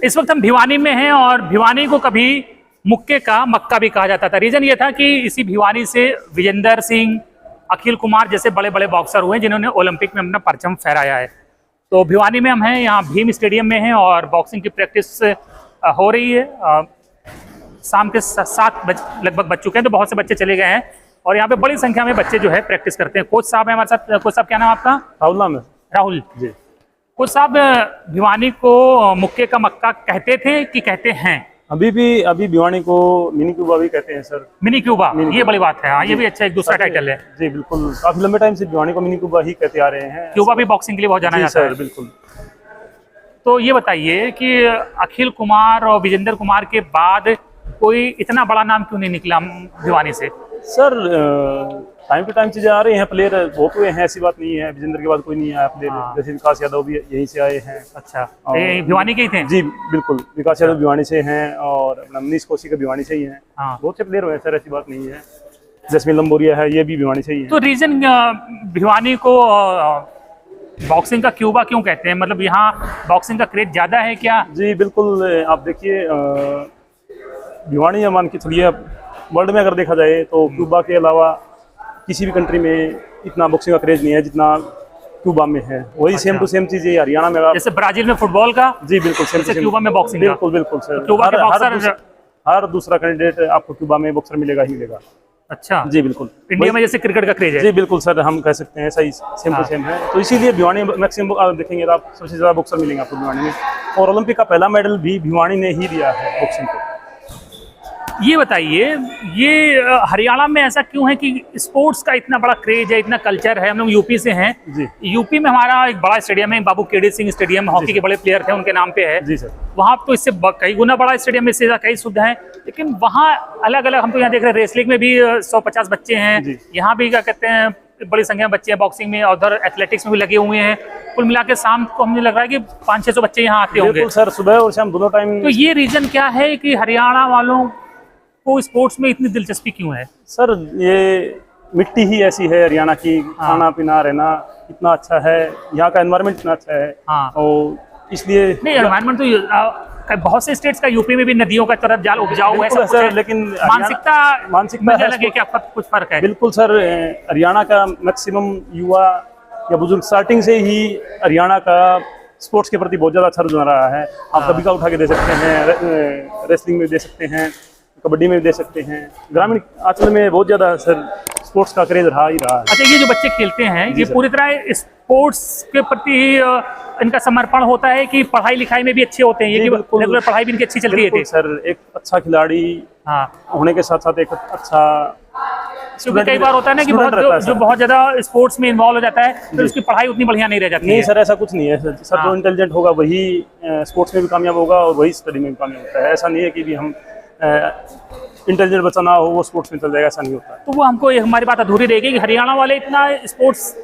इस वक्त हम भिवानी में हैं और भिवानी को कभी मुक्के का मक्का भी कहा जाता था। रीजन ये था कि इसी भिवानी से विजेंदर सिंह, अखिल कुमार जैसे बड़े बड़े बॉक्सर हुए जिन्होंने ओलंपिक में अपना परचम फहराया है। तो भिवानी में हम हैं, यहाँ भीम स्टेडियम में हैं और बॉक्सिंग की प्रैक्टिस हो रही है। शाम के 7 लगभग बज चुके हैं, तो बहुत से बच्चे चले गए हैं और यहाँ पे बड़ी संख्या में बच्चे जो है प्रैक्टिस करते हैं। कोच साहब है हमारे साथ। कोच साहब, क्या नाम आपका? राहुल नाम है। राहुल जी। कोच साहब, भिवानी को मुक्के का मक्का कहते थे कि कहते हैं? अभी भिवानी को मिनी क्यूबा भी कहते हैं सर। मिनी क्यूबा, ये बड़ी बात है। हाँ, ये भी अच्छा एक दूसरा टाइटल है। जी बिल्कुल, काफी लंबे टाइम से भिवानी को मिनी क्यूबा ही कहते आ रहे हैं। क्यूबा भी बॉक्सिंग के लिए बहुत जाना जाता है। बिल्कुल। तो ये बताइए कि अखिल कुमार और विजेंदर कुमार के बाद कोई इतना बड़ा नाम क्यों नहीं निकला भिवानी से? सर टाइम टू टाइम चीजें आ रही हैं, प्लेयर बहुत हुए हैं, ऐसी बात नहीं है। विजेंद्र के बाद कोई नहीं आया प्लेयर। जैसे विकास यादव भी यहीं से आए हैं। अच्छा, भिवानी के ही थे? जी बिल्कुल, विकास यादव भिवानी से हैं और मनीष कौशिक भिवानी से ही हैं। बहुत से प्लेयर हुए हैं सर, ऐसी बात नहीं है। जसमीन लंबोरिया है, ये भी भिवानी से ही है। तो रीजन भिवानी को बॉक्सिंग का क्यूबा क्यों कहते हैं? मतलब यहाँ बॉक्सिंग का क्रेज ज्यादा है क्या? जी बिल्कुल, आप देखिए भिवानी मान के चलिए, वर्ल्ड में अगर देखा जाए तो क्यूबा के अलावा किसी भी कंट्री में इतना बॉक्सिंग का क्रेज नहीं है जितना क्यूबा में है। वही सेम टू सेम चीज है हरियाणा में। जैसे ब्राजील में फुटबॉल का, जी बिल्कुल सेम टू सेम क्यूबा में बॉक्सिंग। बिल्कुल बिल्कुल सर, क्यूबा के बॉक्सर हर दूसरा कैंडिडेट आपको क्यूबा में बॉक्सर मिलेगा ही मिलेगा। अच्छा जी, बिल्कुल। इंडिया में जैसे क्रिकेट का क्रेज है। जी बिल्कुल सर, हम कह सकते हैं सही, सेम टू सेम है। तो इसीलिए भिवानी मैक्सिमम देखेंगे तो आप सबसे ज्यादा बॉक्सर मिलेंगे आपको भिवानी में। और ओलंपिक का पहला मेडल भी भिवानी ने ही दिया है बॉक्सिंग को। ये बताइए, ये हरियाणा में ऐसा क्यों है कि स्पोर्ट्स का इतना बड़ा क्रेज है, इतना कल्चर है? हम लोग यूपी से हैं। जी। यूपी में हमारा एक बड़ा स्टेडियम है, बाबू केडी सिंह स्टेडियम, हॉकी के बड़े प्लेयर थे, उनके नाम पे है। जी सर। वहाँ तो इससे कई गुना बड़ा स्टेडियम, इससे कई सुविधाएं हैं, लेकिन वहाँ अलग अलग, हम तो यहाँ देख रहे हैं रेसलिंग में भी 150 बच्चे हैं, यहाँ भी क्या कहते हैं बड़ी संख्या में बच्चे हैं बॉक्सिंग में, और उधर एथलेटिक्स में भी लगे हुए हैं। कुल मिला के शाम को हमें लग रहा है कि 500-600 बच्चे यहाँ आते होंगे सर, सुबह और शाम दोनों टाइम। तो ये रीजन क्या है कि हरियाणा वालों को स्पोर्ट्स में इतनी दिलचस्पी क्यों है? सर ये मिट्टी ही ऐसी है हरियाणा की। खाना पीना रहना इतना अच्छा है, यहाँ का एनवायरनमेंट इतना अच्छा है। और इसलिए नहीं, एनवायरनमेंट तो बहुत से स्टेट्स का, यूपी में भी नदियों का तरफ जाल उपजाऊ है सब सर, लेकिन मानसिकता लगे क्या कुछ फर्क है? बिल्कुल सर, हरियाणा का मैक्सिमम युवा या बुजुर्ग स्टार्टिंग से ही हरियाणा का स्पोर्ट्स के प्रति बहुत ज्यादा अच्छा रुझान रहा है। आप कभी का उठा के दे सकते हैं, रेसलिंग में दे सकते हैं, कबड्डी में भी दे सकते हैं। ग्रामीण अंचल में बहुत ज्यादा सर स्पोर्ट्स का क्रेज रहा ही रहा है। अच्छा, ये जो बच्चे खेलते हैं, ये पूरी तरह स्पोर्ट्स के प्रति ही इनका समर्पण होता है कि पढ़ाई लिखाई में भी अच्छे होते हैं? ये रेगुलर पढ़ाई भी इनकी अच्छी चलती है सर? एक अच्छा खिलाड़ी होने के साथ साथ एक अच्छा, क्योंकि कई बार होता है ना कि जो बहुत ज्यादा स्पोर्ट्स में इन्वॉल्व हो जाता है, फिर उसकी पढ़ाई उतनी बढ़िया नहीं रह जाती। नहीं सर, ऐसा कुछ नहीं है सर। जो इंटेलिजेंट होगा वही स्पोर्ट्स में भी कामयाब होगा और वही स्टडी में भी कामयाब होता है। ऐसा नहीं है कि भी हम इंटेलिजेंट बच्चा ना हो वो स्पोर्ट्स में चल जाएगा, ऐसा नहीं होता। तो वो हमको हमारी बात अधूरी रहेगी कि हरियाणा वाले इतना स्पोर्ट्स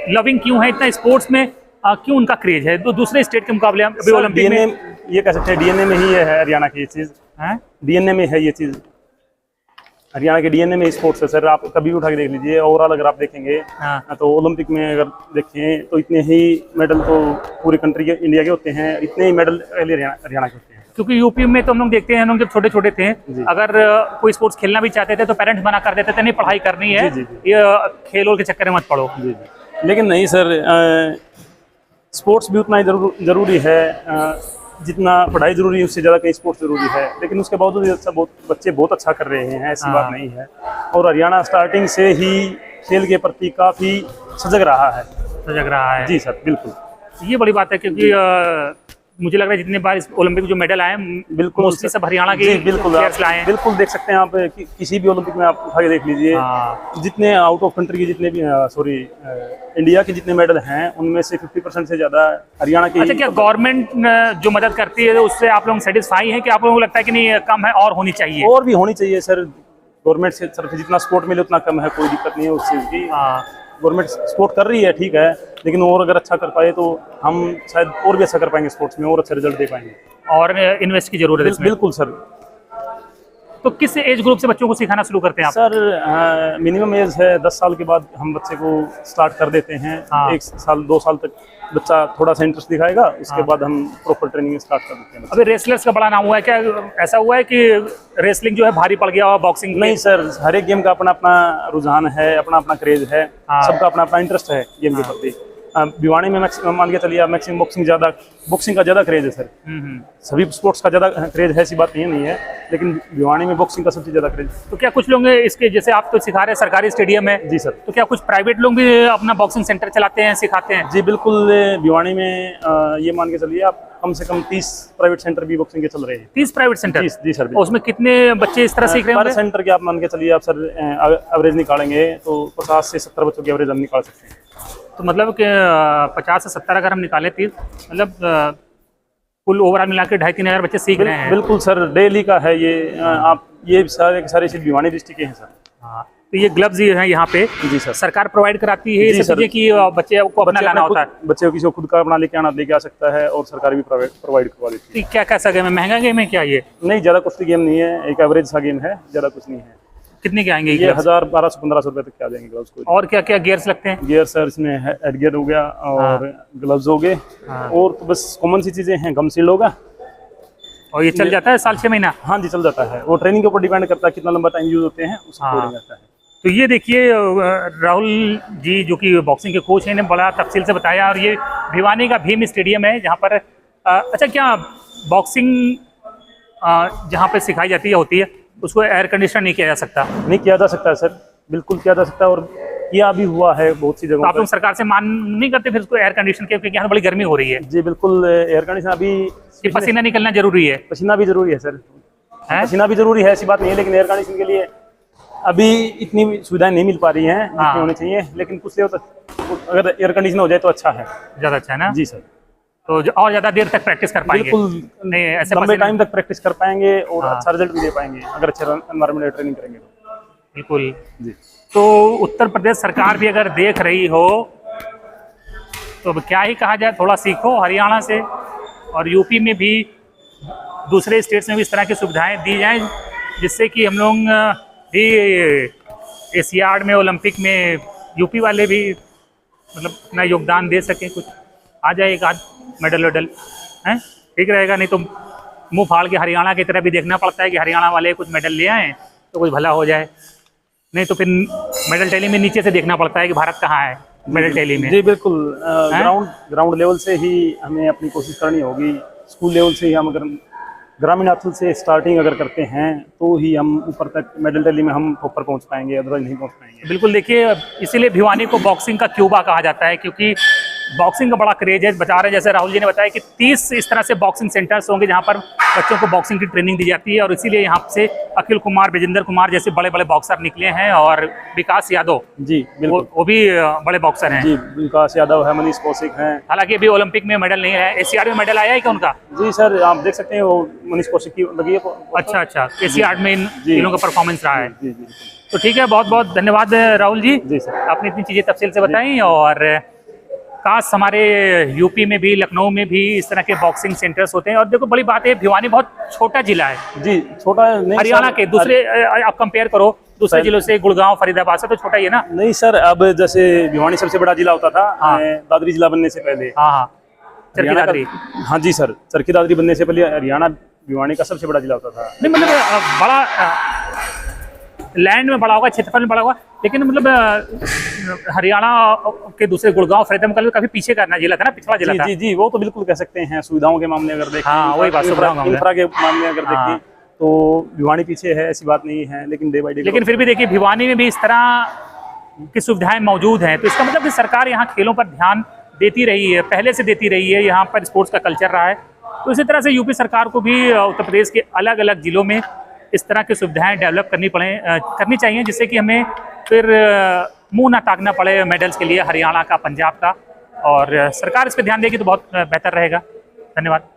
लविंग क्यों है, इतना स्पोर्ट्स में क्यों उनका क्रेज है? तो दूसरे स्टेट के मुकाबले अभी ओलंपिक में ये कह सकते हैं डीएनए में ही है हरियाणा की ये चीज। डीएनए में है ये चीज, हरियाणा के डीएनए में स्पोर्ट्स है सर। आप कभी भी उठा के देख लीजिए, ओवरऑल अगर आप देखेंगे तो ओलंपिक में अगर देखें तो इतने ही मेडल तो पूरी कंट्री के, इंडिया के होते हैं। इतने ही मेडल हरियाणा के होते हैं। क्योंकि यूपी में तो हम लोग देखते हैं, हम लोग जब छोटे छोटे थे, अगर कोई स्पोर्ट्स खेलना भी चाहते थे तो पेरेंट्स मना कर देते थे, नहीं पढ़ाई करनी है, ये खेलों के चक्कर में मत पढ़ो। लेकिन नहीं सर, स्पोर्ट्स भी उतना ही जरूरी है जितना पढ़ाई जरूरी है, उससे ज़्यादा कहीं स्पोर्ट्स जरूरी है। लेकिन उसके बावजूद बच्चे बहुत अच्छा कर रहे हैं, ऐसी बात नहीं है। और हरियाणा स्टार्टिंग से ही खेल के प्रति काफ़ी सजग रहा है। जी सर, बिल्कुल। ये बड़ी बात है, क्योंकि मुझे लग रहा है जितने बार इस ओलंपिक जो मेडल आए बिल्कुल मोस्टली सब हरियाणा के प्लेयर्स लाए हैं। बिल्कुल देख सकते हैं आप, किसी भी ओलंपिक में आप उठा के देख लीजिए, जितने आउट ऑफ कंट्री के जितने भी इंडिया के जितने मेडल हैं उनमें से 50% से ज्यादा हरियाणा के। अच्छा, क्या गवर्नमेंट जो मदद करती है उससे आप लोग सेटिस्फाई हैं कि आप लोगों को लगता है कि नहीं कम है और होनी चाहिए? और भी होनी चाहिए सर। गवर्नमेंट से तरफ जितना सपोर्ट मिले उतना कम है, कोई दिक्कत नहीं है उस चीज़ की। गवर्नमेंट सपोर्ट कर रही है, ठीक है, लेकिन और अगर अच्छा कर पाए तो हम शायद और भी अच्छा कर पाएंगे स्पोर्ट्स में, और अच्छा रिजल्ट दे पाएंगे। और इन्वेस्ट की जरूरत है इसमें। बिल्कुल सर। तो किस एज ग्रुप से बच्चों को सिखाना शुरू करते हैं आप? सर मिनिमम एज है 10 साल के बाद हम बच्चे को स्टार्ट कर देते हैं। हाँ। 1 साल 2 साल तक बच्चा थोड़ा सा इंटरेस्ट दिखाएगा, उसके हाँ। बाद हम प्रॉपर ट्रेनिंग स्टार्ट कर देते हैं। अभी रेसलर्स का बड़ा नाम हुआ है, क्या ऐसा हुआ है कि रेसलिंग जो है भारी पड़ गया और बॉक्सिंग नहीं सर, हर एक गेम का अपना अपना रुझान है, अपना अपना क्रेज है, हाँ। सबका अपना अपना इंटरेस्ट है गेम के प्रति। भिवानी में मैक्सिमम मान के चलिए आप, मैक्सिमम बॉक्सिंग का ज़्यादा क्रेज है सर। सभी स्पोर्ट्स का ज़्यादा क्रेज है, ऐसी बात नहीं है, लेकिन भिवानी में बॉक्सिंग का सबसे ज़्यादा क्रेज। तो क्या कुछ लोग इसके, जैसे आप तो सिखा रहे हैं सरकारी स्टेडियम में, जी सर। तो क्या कुछ प्राइवेट लोग भी अपना बॉक्सिंग सेंटर चलाते हैं, सिखाते हैं? जी बिल्कुल, भिवानी में ये मान के चलिए आप, कम से कम 30 प्राइवेट सेंटर भी बॉक्सिंग के चल रहे हैं। 30 प्राइवेट सेंटर? जी सर। उसमें कितने बच्चे इस तरह सीख रहे हैं? पर सेंटर के आप मान के चलिए आप सर, एवरेज निकालेंगे तो 50 से 70 बच्चों की एवरेज हम निकाल सकते हैं। तो मतलब कि 50 से 70 अगर हम निकालें, 30 मतलब कुल ओवरऑल मिला के 2,500-3 हज़ार बच्चे सीख रहे हैं। बिल्कुल सर, डेली का है ये। आप ये सारे सिर्फ भिवानी डिस्ट्रिक्ट के हैं सर। हाँ, तो ये ग्लव्स ये हैं यहाँ पे? जी सर। सरकार प्रोवाइड कराती है ये जी सब चीजें कि बच्चे को अपना लाना होता है? बच्चे को किसी को खुद का अपना लेके आ सकता है, और सरकार भी प्रोवाइड करवा देती है। तो क्या कैसा गेम है, महंगा गेम है क्या ये? नहीं, ज़्यादा कॉस्टली गेम नहीं है, एक एवरेज सा गेम है, ज़्यादा कुछ नहीं है। कितने के आएंगे ये 1000, 1200-1500 रुपए तक के आ जाएंगे ग्लव्स को। और क्या क्या गियर्स लगते हैं? गियर सर, इसमें हेड गियर हो गया और ग्लव्स हो गए, और तो बस कॉमन सी चीज़ें हैं, गम सील होगा। और ये चल जाता है साल 6 महीना? हाँ जी, चल जाता है। वो ट्रेनिंग के ऊपर डिपेंड करता है कितना लंबा टाइम यूज होते हैं, उसको अकॉर्डिंग रहता है। तो ये देखिए राहुल जी जो कि बॉक्सिंग के कोच हैं, ने बड़ा तफसील से बताया। और ये भिवानी का भीम स्टेडियम है जहाँ पर अच्छा, क्या बॉक्सिंग जहाँ पे सिखाई जाती है होती है, उसको एयर कंडीशन नहीं किया जा सकता? नहीं किया जा सकता है सर, बिल्कुल किया जा सकता है, और किया भी हुआ है बहुत सी तो जगहों आप पर। लोग सरकार से मान नहीं करते फिर उसको एयर कंडीशन के, क्योंकि यहाँ बड़ी गर्मी हो रही है? जी बिल्कुल, एयर कंडीशन अभी पसीना निकलना जरूरी है? पसीना भी जरूरी है सर, पसीना भी जरूरी है, ऐसी बात नहीं है, लेकिन एयर कंडीशन के लिए अभी इतनी सुविधाएं नहीं मिल पा रही हैं जितनी होनी चाहिए, लेकिन कुछ देर तक अगर एयर कंडीशन हो जाए तो अच्छा है, ज़्यादा अच्छा है ना? जी सर। तो और ज़्यादा देर तक प्रैक्टिस कर पाएंगे? बिल्कुल, नहीं ऐसे लंबे टाइम तक प्रैक्टिस कर पाएंगे, और हाँ। अच्छा रिजल्ट भी दे पाएंगे अगर अच्छे एनवायरमेंट में ट्रेनिंग करेंगे तो। बिल्कुल जी। तो उत्तर प्रदेश सरकार भी अगर देख रही हो तो अब क्या ही कहा जाए, थोड़ा सीखो हरियाणा से, और यूपी में भी, दूसरे स्टेट्स में भी इस तरह की सुविधाएं दी जाएं, जिससे कि हम लोग भी एशियाड में, ओलंपिक में यूपी वाले भी मतलब अपना योगदान दे सकें, कुछ आ जाए एक आध मेडल वेडल, हैं ठीक रहेगा। नहीं तो मुंह फाड़ के हरियाणा की तरह भी देखना पड़ता है कि हरियाणा वाले कुछ मेडल ले आए तो कुछ भला हो जाए, नहीं तो फिर मेडल टैली में नीचे से देखना पड़ता है कि भारत कहाँ है मेडल टैली में। जी बिल्कुल, ग्राउंड लेवल से ही हमें अपनी कोशिश करनी होगी, स्कूल लेवल से ही हम अगर ग्रामीण स्तर से स्टार्टिंग अगर करते हैं तो ही हम ऊपर तक मेडल टैली में हम ऊपर पहुंच पाएंगे, अदरवाइज नहीं पहुंच पाएंगे। बिल्कुल, देखिए इसीलिए भिवानी को बॉक्सिंग का क्यूबा कहा जाता है, क्योंकि बॉक्सिंग का बड़ा क्रेज है। बता रहे जैसे राहुल जी ने बताया कि 30 इस तरह से बॉक्सिंग सेंटर्स होंगे जहां पर बच्चों को बॉक्सिंग की ट्रेनिंग दी जाती है, और इसीलिए यहाँ से अखिल कुमार, विजेंद्र कुमार जैसे बड़े बड़े बॉक्सर निकले हैं, और विकास यादव जी बिल्कुल, वो भी बड़े बॉक्सर हैं। जी, विकास यादव है, मनीष कौशिक हैं। हालांकि अभी ओलंपिक में मेडल नहीं आया, एशियाड में मेडल आया है क्या उनका? जी सर, आप देख सकते हैं वो मनीष कौशिक की लगी है। अच्छा अच्छा, एशियाड में इन तीनों का परफॉर्मेंस रहा है। जी जी। तो ठीक है, बहुत बहुत धन्यवाद राहुल जी। जी सर, आपने इतनी चीज़ें तफसील से बताई, और काश हमारे यूपी में भी, लखनऊ में भी इस तरह के बॉक्सिंग सेंटर्स होते हैं। और देखो बड़ी बात है, भिवानी बहुत छोटा जिला है जी, छोटा नहीं हरियाणा सर, के दूसरे, आप कंपेयर करो दूसरे जिलों से, गुड़गांव, फरीदाबाद से तो छोटा ही है ना? नहीं सर, अब जैसे भिवानी सबसे बड़ा जिला होता था दादरी जिला बनने से पहले। हाँ हाँ, चरखी हरियाणा दादरी। हाँ जी सर, चरखी दादरी बनने से पहले हरियाणा भिवानी का सबसे बड़ा जिला होता था। नहीं मतलब बड़ा लैंड में बड़ा होगा, क्षेत्रफल में बड़ा होगा, लेकिन मतलब हरियाणा के दूसरे गुड़गांव, फरीदाबाद काफी पीछे का जिला था ना, पिछड़ा जिला था। जी जी, वो तो बिल्कुल कह सकते हैं, सुविधाओं के मामले अगर देखें, हाँ, वही बात, इंफ्रा के मामले अगर देखें तो भिवानी पीछे है, ऐसी बात नहीं है, लेकिन डे बाई डे, लेकिन फिर भी देखिए भिवानी में भी इस तरह की सुविधाएं मौजूद हैं, तो इसका मतलब कि सरकार यहाँ खेलों पर ध्यान देती रही है, पहले से देती रही है, यहाँ पर स्पोर्ट्स का कल्चर रहा है। तो इसी तरह से यूपी सरकार को भी उत्तर प्रदेश के अलग अलग जिलों में इस तरह की सुविधाएं डेवलप करनी चाहिए, जिससे कि हमें फिर मुंह ना ताकना पड़े मेडल्स के लिए हरियाणा का, पंजाब का, और सरकार इस पर ध्यान देगी तो बहुत बेहतर रहेगा। धन्यवाद।